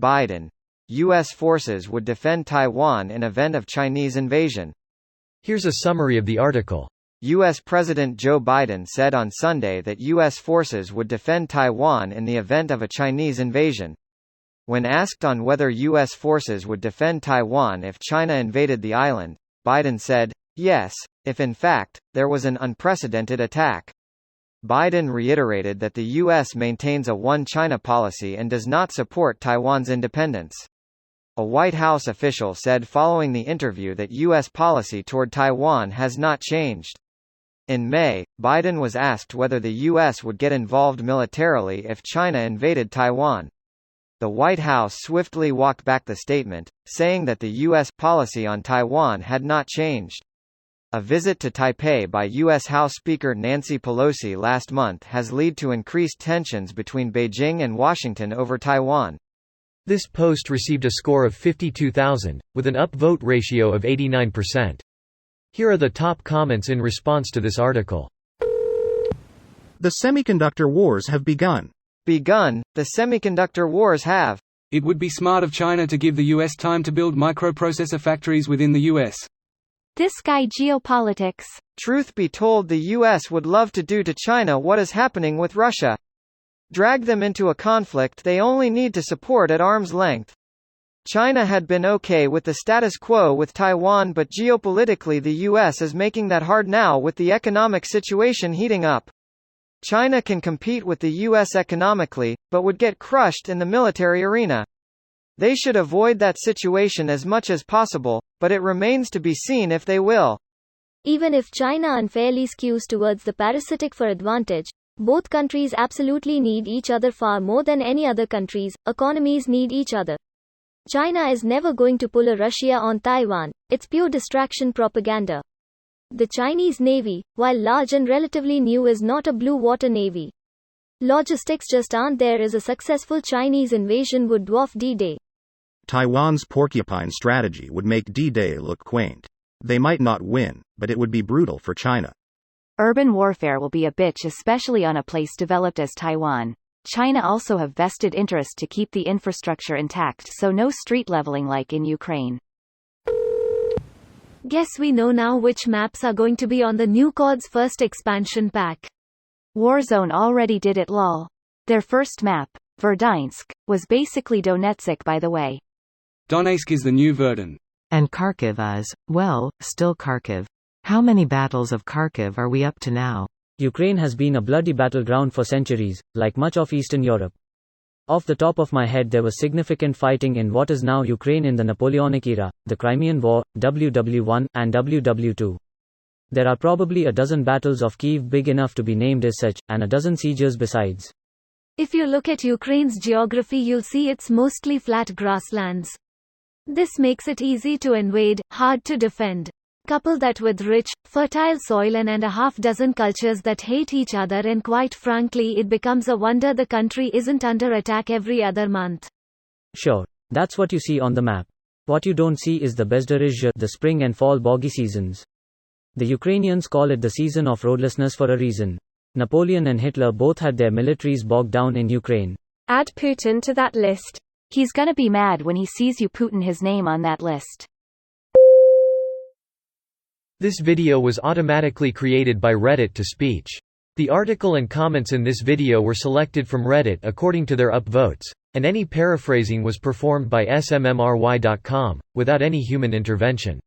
Biden. U.S. forces would defend Taiwan in event of Chinese invasion. Here's a summary of the article. U.S. President Joe Biden said on Sunday that U.S. forces would defend Taiwan in the event of a Chinese invasion. When asked on whether U.S. forces would defend Taiwan if China invaded the island, Biden said, yes, if in fact, there was an unprecedented attack. Biden reiterated that the U.S. maintains a one-China policy and does not support Taiwan's independence. A White House official said following the interview that U.S. policy toward Taiwan has not changed. In May, Biden was asked whether the U.S. would get involved militarily if China invaded Taiwan. The White House swiftly walked back the statement, saying that the U.S. policy on Taiwan had not changed. A visit to Taipei by U.S. House Speaker Nancy Pelosi last month has led to increased tensions between Beijing and Washington over Taiwan. This post received a score of 52,000, with an upvote ratio of 89%. Here are the top comments in response to this article. The semiconductor wars have begun. Begun, the semiconductor wars have. It would be smart of China to give the U.S. time to build microprocessor factories within the U.S. This guy geopolitics. Truth be told, the U.S. would love to do to China what is happening with Russia. Drag them into a conflict they only need to support at arm's length. China had been okay with the status quo with Taiwan, but geopolitically the U.S. is making that hard now with the economic situation heating up. China can compete with the U.S. economically, but would get crushed in the military arena. They should avoid that situation as much as possible, but it remains to be seen if they will. Even if China unfairly skews towards the parasitic for advantage, both countries absolutely need each other far more than any other countries. Economies need each other. China is never going to pull a Russia on Taiwan, it's pure distraction propaganda. The Chinese Navy, while large and relatively new, is not a blue water navy. Logistics just aren't there. As a successful Chinese invasion would dwarf D-Day. Taiwan's porcupine strategy would make D-Day look quaint. They might not win, but it would be brutal for China. Urban warfare will be a bitch, especially on a place developed as Taiwan. China also have vested interest to keep the infrastructure intact, so no street leveling like in Ukraine. Guess we know now which maps are going to be on the new COD's first expansion pack. Warzone already did it lol. Their first map, Verdansk, was basically Donetsk, by the way. Donetsk is the new Verdun. And Kharkiv is, well, still Kharkiv. How many battles of Kharkiv are we up to now? Ukraine has been a bloody battleground for centuries, like much of Eastern Europe. Off the top of my head, there was significant fighting in what is now Ukraine in the Napoleonic era, the Crimean War, WW1, and WW2. There are probably a dozen battles of Kyiv big enough to be named as such, and a dozen sieges besides. If you look at Ukraine's geography, you'll see it's mostly flat grasslands. This makes it easy to invade, hard to defend. Couple that with rich, fertile soil and a half dozen cultures that hate each other, and quite frankly it becomes a wonder the country isn't under attack every other month. Sure, that's what you see on the map. What you don't see is the Bezdorozhye, the spring and fall boggy seasons. The Ukrainians call it the season of roadlessness for a reason. Napoleon and Hitler both had their militaries bogged down in Ukraine. Add Putin to that list. He's gonna be mad when he sees you Putin his name on that list. This video was automatically created by Reddit to speech. The article and comments in this video were selected from Reddit according to their upvotes, and any paraphrasing was performed by smmry.com, without any human intervention.